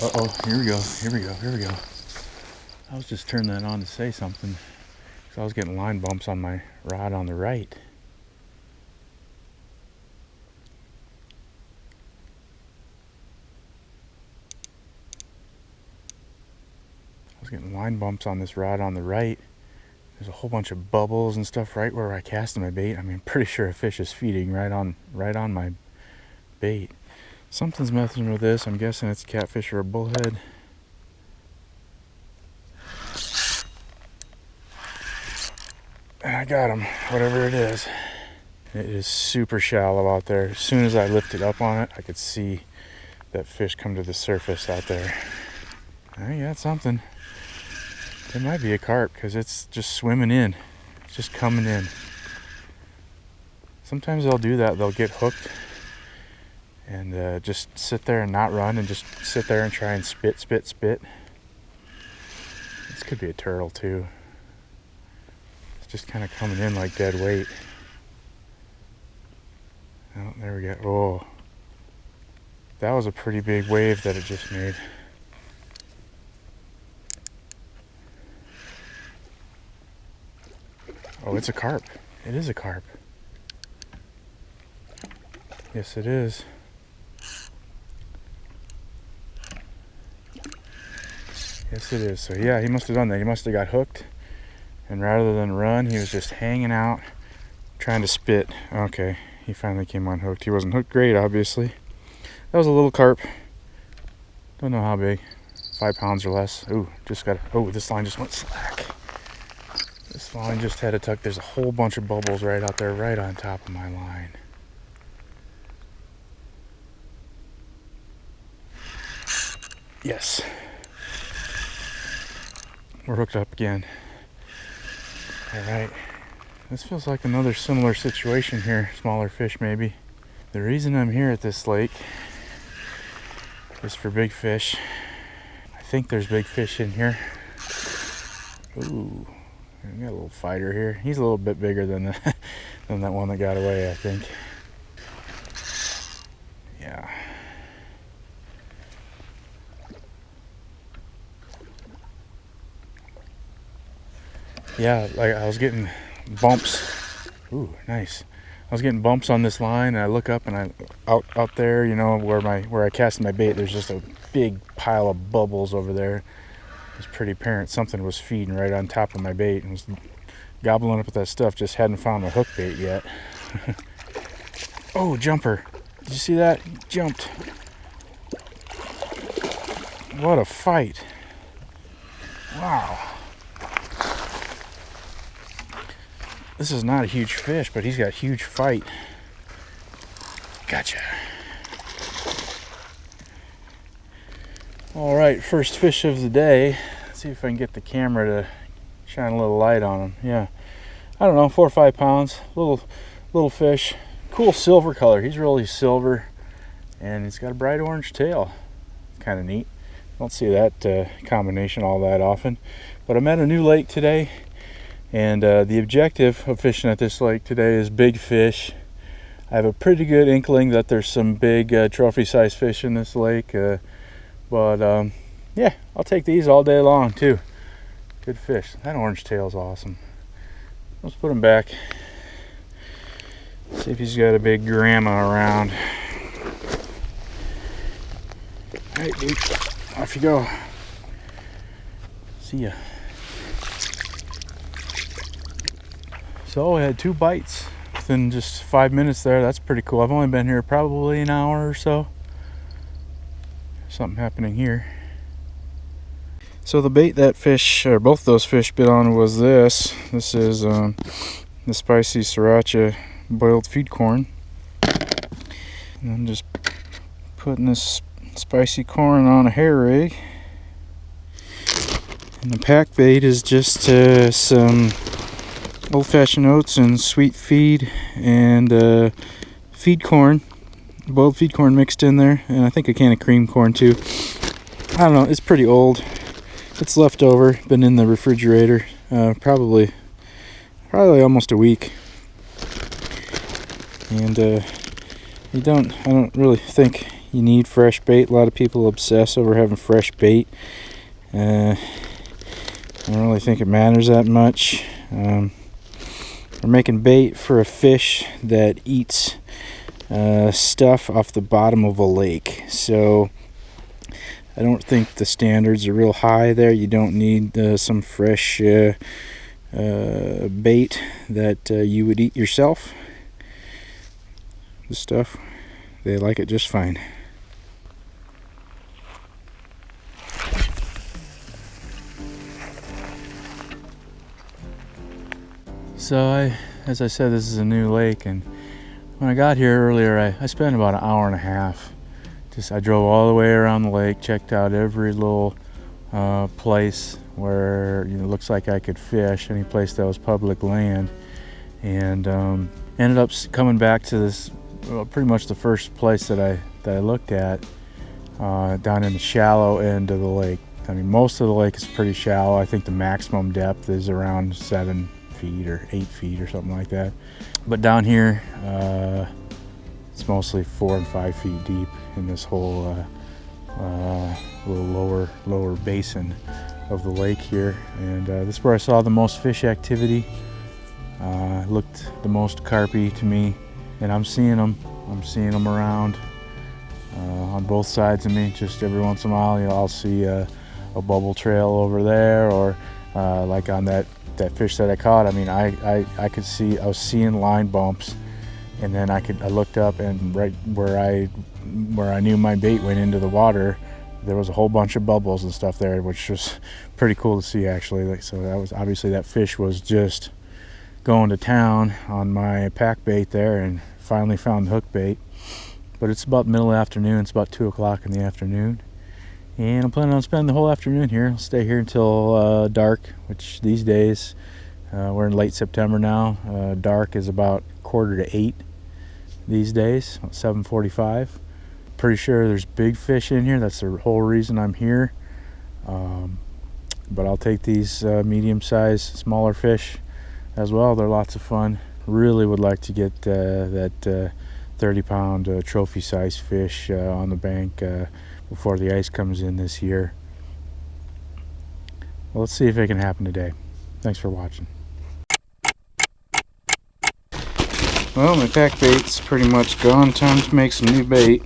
Uh-oh, here we go, here we go, here we go. I was just turning that on to say something, because I was getting line bumps on my rod on the right. I was getting line bumps on this rod on the right. There's a whole bunch of bubbles and stuff right where I casted my bait. I mean, I'm pretty sure a fish is feeding right on my bait. Something's messing with this. I'm guessing it's a catfish or a bullhead. And I got him, whatever it is. It is super shallow out there. As soon as I lifted up on it, I could see that fish come to the surface out there. I got something. It might be a carp because it's just swimming in. It's just coming in. Sometimes they'll do that. They'll get hooked and just sit there and not run and just sit there and try and spit. This could be a turtle too. It's just kind of coming in like dead weight. Oh, there we go. Oh, that was a pretty big wave that it just made. Oh, it's a carp. It is a carp. Yes, it is. Yes, it is. So yeah, he must have done that. He must have got hooked, and rather than run, he was just hanging out, trying to spit. Okay, he finally came unhooked. He wasn't hooked great, obviously. That was a little carp. Don't know how big. 5 pounds or less. Ooh, just got. Oh, this line just went slack. This line just had a tuck. There's a whole bunch of bubbles right out there, right on top of my line. Yes. We're hooked up again. Alright. This feels like another similar situation here. Smaller fish, maybe. The reason I'm here at this lake is for big fish. I think there's big fish in here. Ooh. We got a little fighter here. He's a little bit bigger than than that one that got away, I think. Yeah. Yeah, like I was getting bumps. Ooh, nice. I was getting bumps on this line, and I look up and I out there, you know, where I casted my bait, there's just a big pile of bubbles over there. It's pretty apparent something was feeding right on top of my bait and was gobbling up at that stuff. Just hadn't found my hook bait yet. Oh, jumper. Did you see that? He jumped. What a fight. Wow. This is not a huge fish, but he's got huge fight. Gotcha. All right, first fish of the day. Let's see if I can get the camera to shine a little light on him. Yeah, I don't know, 4 or 5 pounds. Little fish. Cool silver color. He's really silver, and he's got a bright orange tail. Kind of neat. Don't see that combination all that often. But I'm at a new lake today, and the objective of fishing at this lake today is big fish. I have a pretty good inkling that there's some big trophy-sized fish in this lake. But yeah, I'll take these all day long too. Good fish. That orange tail is awesome. Let's put him back. See if he's got a big grandma around. All right, dude. Off you go. See ya. So I had 2 bites within just 5 minutes there. That's pretty cool. I've only been here probably an hour or so. Something happening here. So the bait that fish, or both those fish, bit on was this. This is the spicy sriracha boiled feed corn. And I'm just putting this spicy corn on a hair rig. And the pack bait is just some old-fashioned oats and sweet feed and feed corn. Boiled feed corn mixed in there, and I think a can of cream corn too. I don't know, it's pretty old. It's left over, been in the refrigerator probably almost a week. And I don't really think You need fresh bait. A lot of people obsess over having fresh bait. I don't really think it matters that much. We're making bait for a fish that eats stuff off the bottom of a lake. So I don't think the standards are real high there. You don't need some fresh bait that you would eat yourself. The stuff, they like it just fine. So as I said, this is a new lake, and when I got here earlier, I spent about an hour and a half. I drove all the way around the lake, checked out every little place where it looks like I could fish, any place that was public land, and ended up coming back to this pretty much the first place that I looked at down in the shallow end of the lake. I mean, most of the lake is pretty shallow. I think the maximum depth is around 7 feet or 8 feet or something like that. But down here, it's mostly 4 and 5 feet deep in this whole little lower basin of the lake here. And this is where I saw the most fish activity. Looked the most carpy to me, and I'm seeing them around on both sides of me. Just every once in a while, I'll see a bubble trail over there, or like on that fish that I caught. I mean, I could see, I was seeing line bumps, and then I looked up, and right where I knew my bait went into the water, there was a whole bunch of bubbles and stuff there, which was pretty cool to see, actually. So that was obviously, that fish was just going to town on my pack bait there, and finally found the hook bait. But it's about middle of the afternoon. It's about 2 o'clock in the afternoon, and I'm planning on spending the whole afternoon here. I'll stay here until dark, which these days, we're in late September now. Dark is about 7:45 these days, 7:45. Pretty sure there's big fish in here. That's the whole reason I'm here. But I'll take these medium-sized, smaller fish as well. They're lots of fun. Really would like to get that 30-pound trophy-sized fish on the bank before the ice comes in this year. Well, let's see if it can happen today. Thanks for watching. Well, my pack bait's pretty much gone. Time to make some new bait.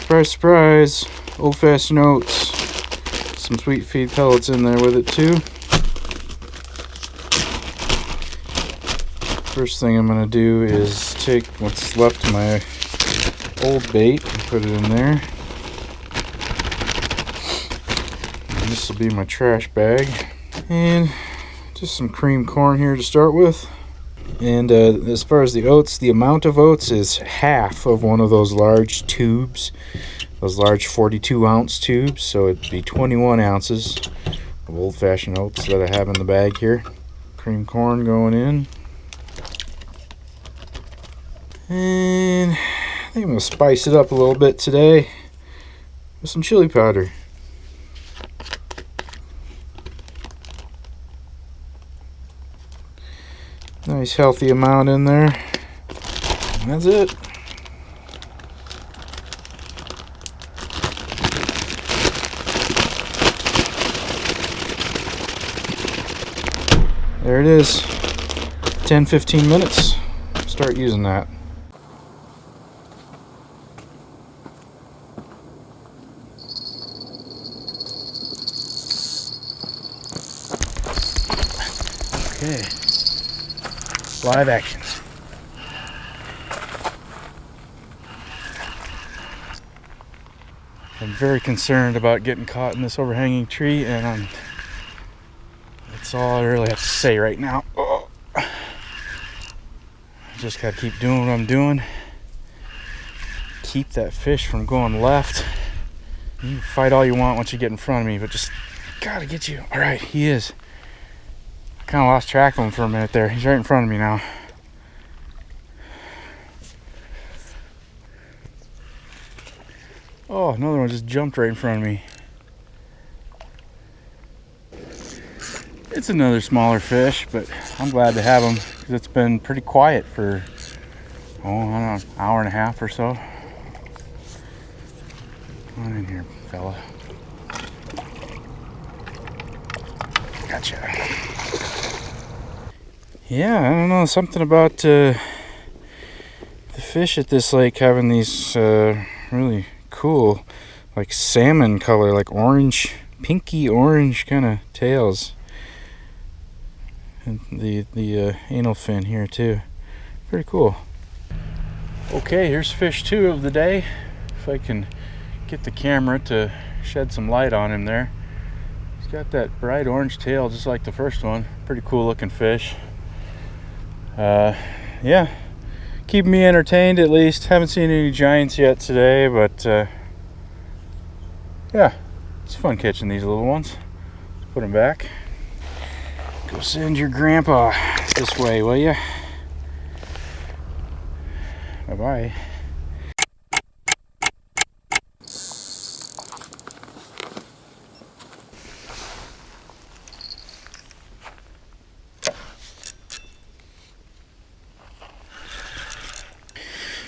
Surprise, surprise, old-fashioned oats. Some sweet feed pellets in there with it too. First thing I'm going to do is take what's left of my old bait and put it in there. And this will be my trash bag. And just some cream corn here to start with. And as far as the oats, the amount of oats is half of one of those large tubes, those large 42-ounce tubes. So it'd be 21 ounces of old-fashioned oats that I have in the bag here. Cream corn going in. And I think I'm going to spice it up a little bit today with some chili powder. Nice healthy amount in there. And that's it. There it is. 10-15 minutes. Start using that. Okay. Live action. I'm very concerned about getting caught in this overhanging tree, and that's all I really have to say right now. Oh. I just gotta keep doing what I'm doing. Keep that fish from going left. You can fight all you want once you get in front of me, but just gotta get you. All right, he is. Kind of lost track of him for a minute there. He's right in front of me now. Oh, another one just jumped right in front of me. It's another smaller fish, but I'm glad to have him because it's been pretty quiet for, I don't know, an hour and a half or so. Come on in here, fella. Gotcha. Yeah, I don't know, something about the fish at this lake having these really cool, like salmon color, like orange, pinky orange kind of tails. And the anal fin here too. Pretty cool. Okay, here's fish 2 of the day. If I can get the camera to shed some light on him there. He's got that bright orange tail just like the first one. Pretty cool looking fish. Yeah, keeping me entertained at least. Haven't seen any giants yet today, but yeah, it's fun catching these little ones. Let's put them back. Go send your grandpa this way, will ya? Bye-bye.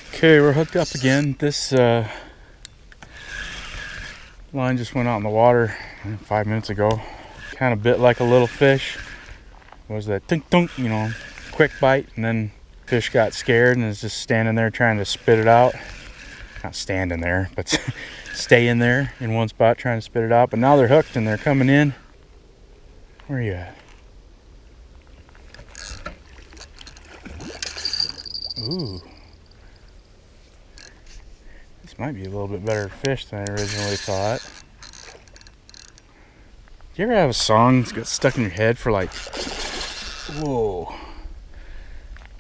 Okay, we're hooked up again. This line just went out in the water 5 minutes ago. Kind of bit like a little fish. Was that tink tunk, you know, quick bite, and then fish got scared and is just standing there trying to spit it out. Not standing there, but staying there in one spot trying to spit it out. But now they're hooked and they're coming in. Where are you at? Ooh. This might be a little bit better fish than I originally thought. Do you ever have a song that's got stuck in your head for like, whoa,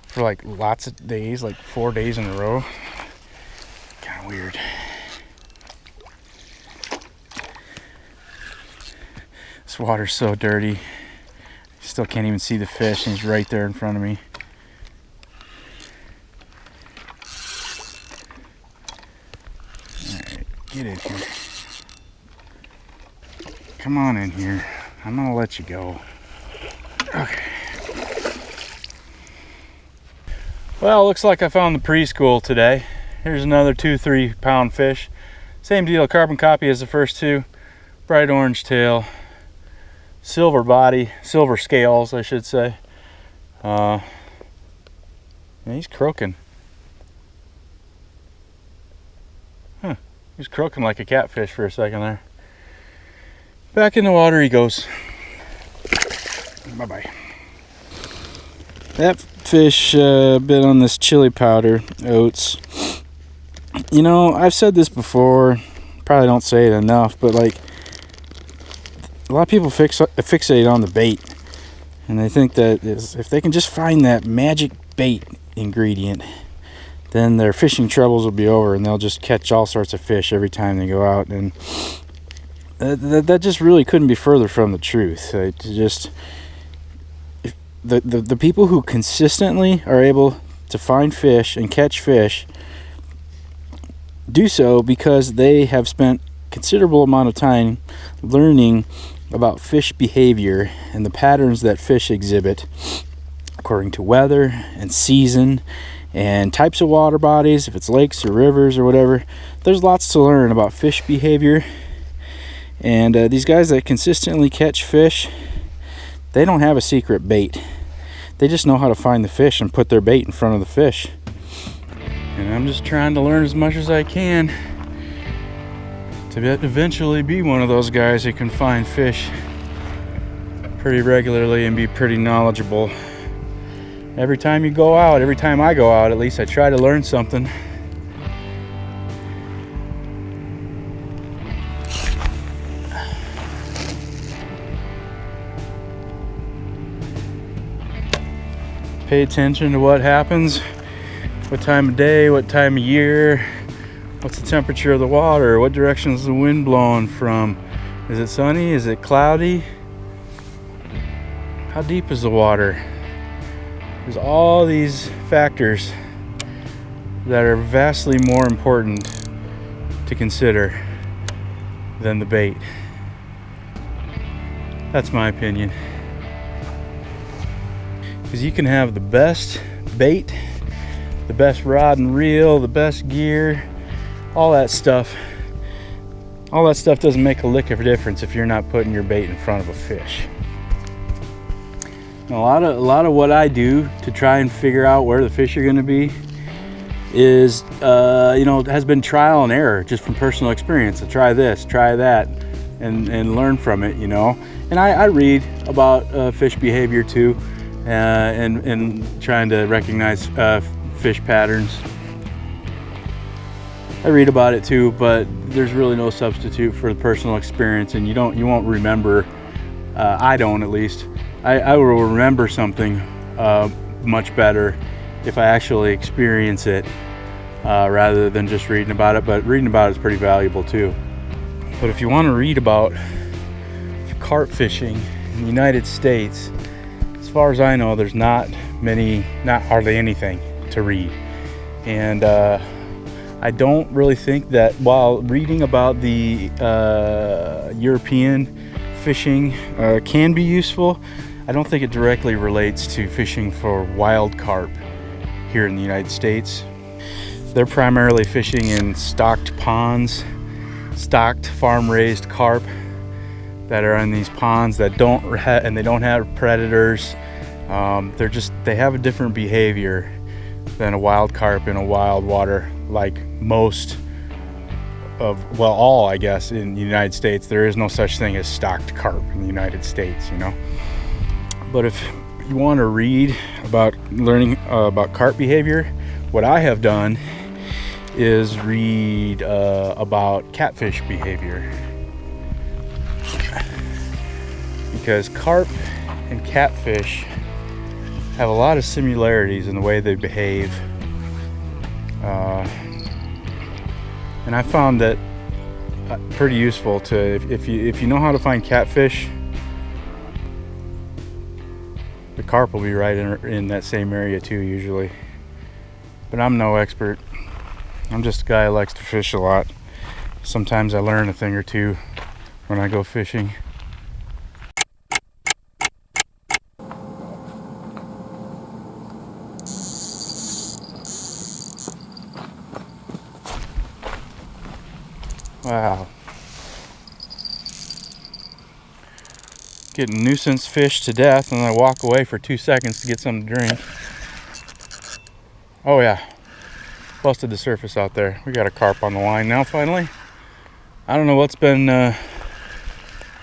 for like lots of days, like 4 days in a row? Kind of weird. This water's so dirty. Still can't even see the fish, and he's right there in front of me. Alright, get in here. Come on in here. I'm gonna let you go. Okay. Well, looks like I found the preschool today. Here's another 2-3 pound fish. Same deal, carbon copy as the first 2. Bright orange tail. Silver body, silver scales, I should say. Yeah, he's croaking. Huh, he's croaking like a catfish for a second there. Back in the water he goes. Bye-bye. That fish bit on this chili powder, oats. You know, I've said this before, probably don't say it enough, but like, a lot of people fixate on the bait, and they think that if they can just find that magic bait ingredient, then their fishing troubles will be over and they'll just catch all sorts of fish every time they go out. And that just really couldn't be further from the truth. The people who consistently are able to find fish and catch fish do so because they have spent considerable amount of time learning about fish behavior and the patterns that fish exhibit according to weather and season and types of water bodies, if it's lakes or rivers or whatever. There's lots to learn about fish behavior, and these guys that consistently catch fish, they don't have a secret bait. They just know how to find the fish and put their bait in front of the fish. And I'm just trying to learn as much as I can to eventually be one of those guys who can find fish pretty regularly and be pretty knowledgeable. Every time you go out, every time I go out, at least I try to learn something. Pay attention to what happens, what time of day, what time of year. What's the temperature of the water? What direction is the wind blowing from? Is it sunny? Is it cloudy? How deep is the water? There's all these factors that are vastly more important to consider than the bait. That's my opinion. because you can have the best bait, the best rod and reel, the best gear, all that stuff. All that stuff doesn't make a lick of a difference if you're not putting your bait in front of a fish. A lot of what I do to try and figure out where the fish are going to be is, you know, it has been trial and error, just from personal experience. So try this, try that, and learn from it, you know. And I read about fish behavior too, and trying to recognize fish patterns. I read about it too, but there's really no substitute for the personal experience, and you won't remember. I don't, at least. I will remember something much better if I actually experience it rather than just reading about it. But reading about it is pretty valuable too. But if you want to read about carp fishing in the United States, as far as I know, there's not hardly anything to read. And I don't really think that while reading about the European fishing can be useful, I don't think it directly relates to fishing for wild carp here in the United States. They're primarily fishing in stocked ponds, stocked farm-raised carp that are in these ponds that don't have predators. They have a different behavior than a wild carp in a wild water, like most of, well, all, I guess, in the United States. There is no such thing as stocked carp in the United States, you know. But if you want to read about learning about carp behavior, what I have done is read about catfish behavior, because carp and catfish have a lot of similarities in the way they behave, and I found that pretty useful to, if you know how to find catfish, the carp will be right in that same area too, usually. But I'm no expert. I'm just a guy who likes to fish a lot. Sometimes I learn a thing or two when I go fishing. Wow. Getting nuisance fish to death, and I walk away for 2 seconds to get something to drink. Oh yeah, busted the surface out there. We got a carp on the line now, finally. I don't know what's been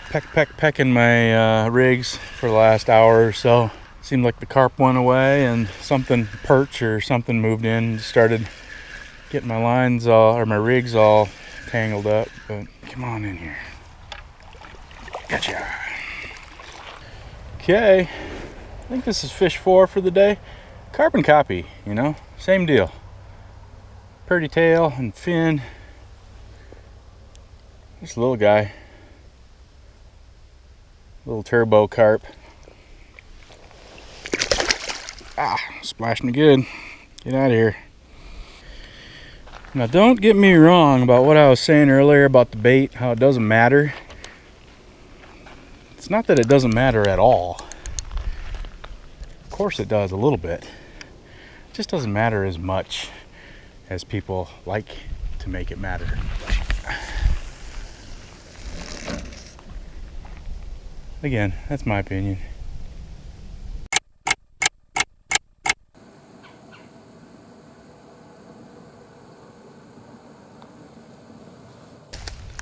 pecking my rigs for the last hour or so. Seemed like the carp went away and something, perch or something, moved in and started getting my lines all, or my rigs all tangled up. But come on in here. Gotcha. Okay, I think this is fish 4 for the day. Carp and copy, you know, same deal. Pretty tail and fin. This little guy, little turbo carp. Ah, splashed me good. Get out of here. Now don't get me wrong about what I was saying earlier about the bait, how it doesn't matter. It's not that it doesn't matter at all. Of course it does a little bit. It just doesn't matter as much as people like to make it matter. Again, that's my opinion.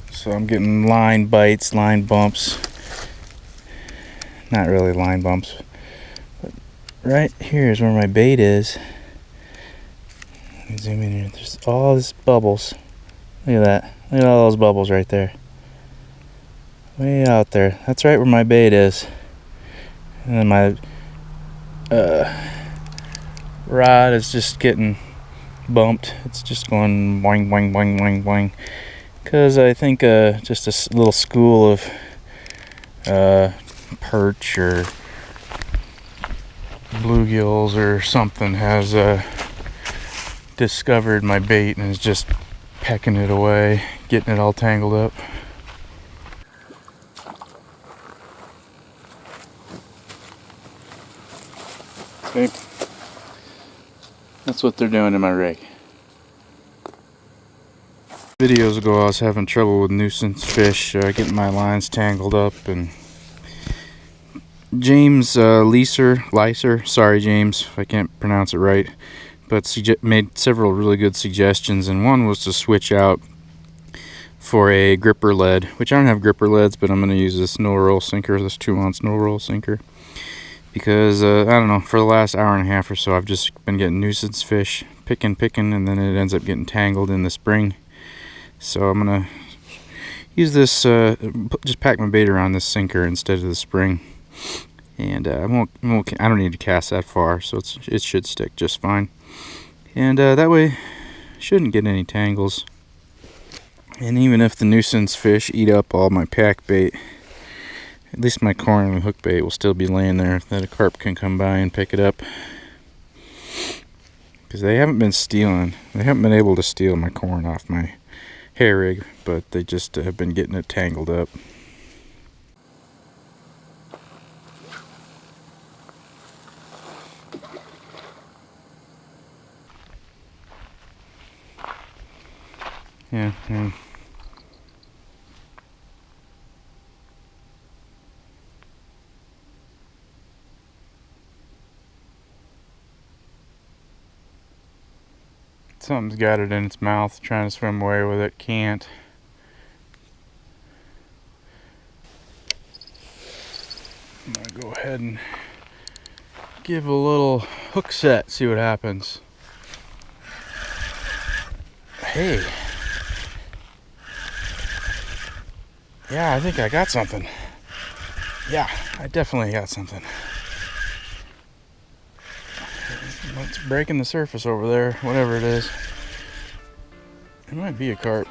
So I'm getting line bites, line bumps. Not really line bumps, but right here is where my bait is. Let me zoom in here. There's all these bubbles. Look at that. Look at all those bubbles right there. Way out there. That's right where my bait is. And then my rod is just getting bumped. It's just going boing, boing, boing, boing, boing. Because I think just a little school of perch or bluegills or something has discovered my bait and is just pecking it away, getting it all tangled up. See? That's what they're doing in my rig. Videos ago I was having trouble with nuisance fish, getting my lines tangled up, and James Leiser, sorry James if I can't pronounce it right, but made several really good suggestions, and one was to switch out for a gripper lead, which I don't have gripper leads, but I'm going to use this no roll sinker, this 2-ounce no roll sinker, because I don't know, for the last hour and a half or so I've just been getting nuisance fish, picking, and then it ends up getting tangled in the spring. So I'm gonna use this, just pack my bait around this sinker instead of the spring, and I don't need to cast that far, so it should stick just fine, and that way shouldn't get any tangles. And even if the nuisance fish eat up all my pack bait, at least my corn and hook bait will still be laying there that a carp can come by and pick it up, because they haven't been able to steal my corn off my hair rig, but they just have been getting it tangled up. Yeah. Something's got it in its mouth, trying to swim away with it, can't. I'm gonna go ahead and give a little hook set, see what happens. Hey. Yeah, I think I got something. Yeah, I definitely got something. It's breaking the surface over there, whatever it is. It might be a carp.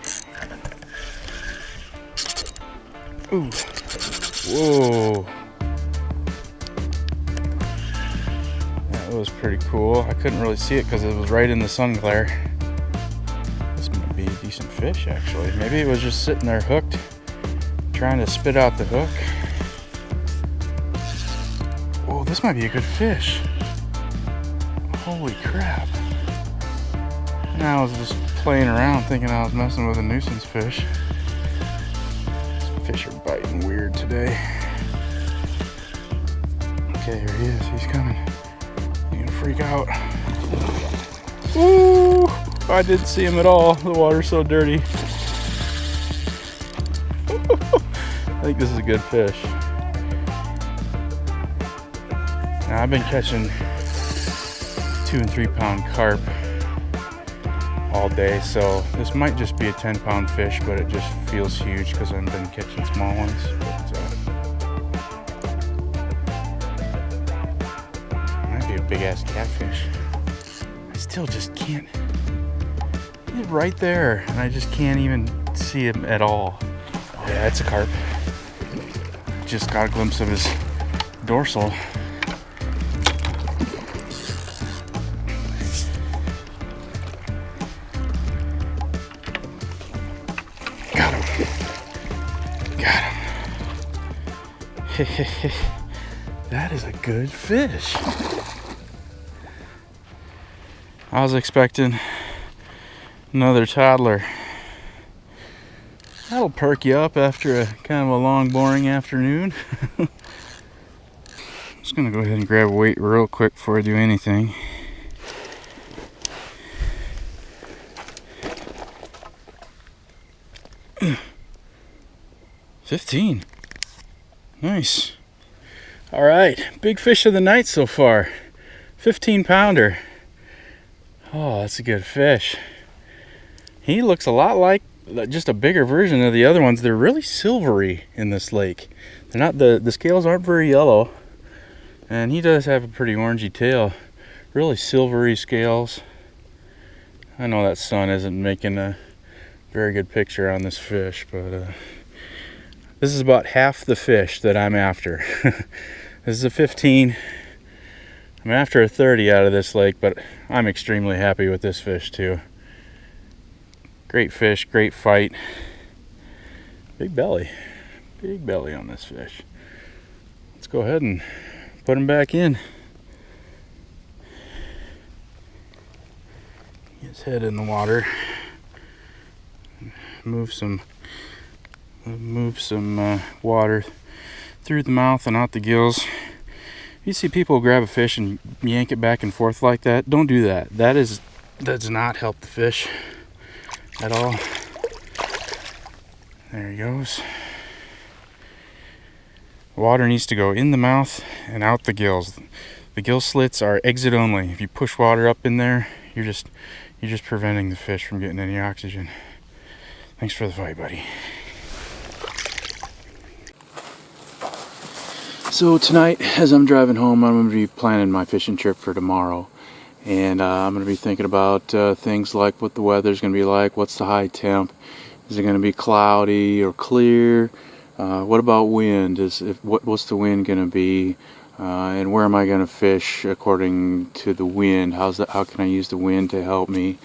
Ooh. Whoa. That was pretty cool. I couldn't really see it because it was right in the sun glare. This might be a decent fish, actually. Maybe it was just sitting there hooked, trying to spit out the hook. Oh, this might be a good fish. Holy crap. Now I was just playing around thinking I was messing with a nuisance fish. These fish are biting weird today. Okay, here he is. He's coming. He's gonna freak out. Ooh! I didn't see him at all. The water's so dirty. I think this is a good fish. Now I've been catching 2 and 3 pound carp all day, so this might just be a 10-pound fish, but it just feels huge because I've been catching small ones. Might be a big ass catfish. I still just can't. He's right there, and I just can't even see him at all. Yeah, it's a carp. Just got a glimpse of his dorsal. That is a good fish. I was expecting another toddler. That'll perk you up after a kind of a long, boring afternoon. I'm just gonna go ahead and grab a weight real quick before I do anything. $15. Nice. All right, big fish of the night so far. 15-pounder. Oh, that's a good fish. He looks a lot like just a bigger version of the other ones. They're really silvery in this lake. They're not, the scales aren't very yellow, and he does have a pretty orangey tail. Really silvery scales. I know that sun isn't making a very good picture on this fish, but this is about half the fish that I'm after. This is a 15. I'm after a 30 out of this lake, but I'm extremely happy with this fish too. Great fish, great fight. Big belly on this fish. Let's go ahead and put him back in. his head in the water. Move some water through the mouth and out the gills. You see people grab a fish and yank it back and forth like that. Don't do that. That does not help the fish at all. There he goes. Water needs to go in the mouth and out the gills. The gill slits are exit only. If you push water up in there, you're just preventing the fish from getting any oxygen. Thanks for the fight, buddy. So tonight, as I'm driving home, I'm going to be planning my fishing trip for tomorrow. And I'm going to be thinking about things like what the weather's going to be like, what's the high temp, is it going to be cloudy or clear, what about wind, what's the wind going to be, and where am I going to fish according to the wind, how can I use the wind to help me.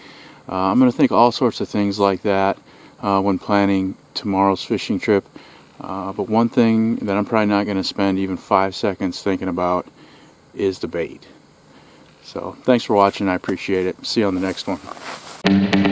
I'm going to think all sorts of things like that when planning tomorrow's fishing trip. But one thing that I'm probably not going to spend even 5 seconds thinking about is the bait. So thanks for watching. I appreciate it. See you on the next one.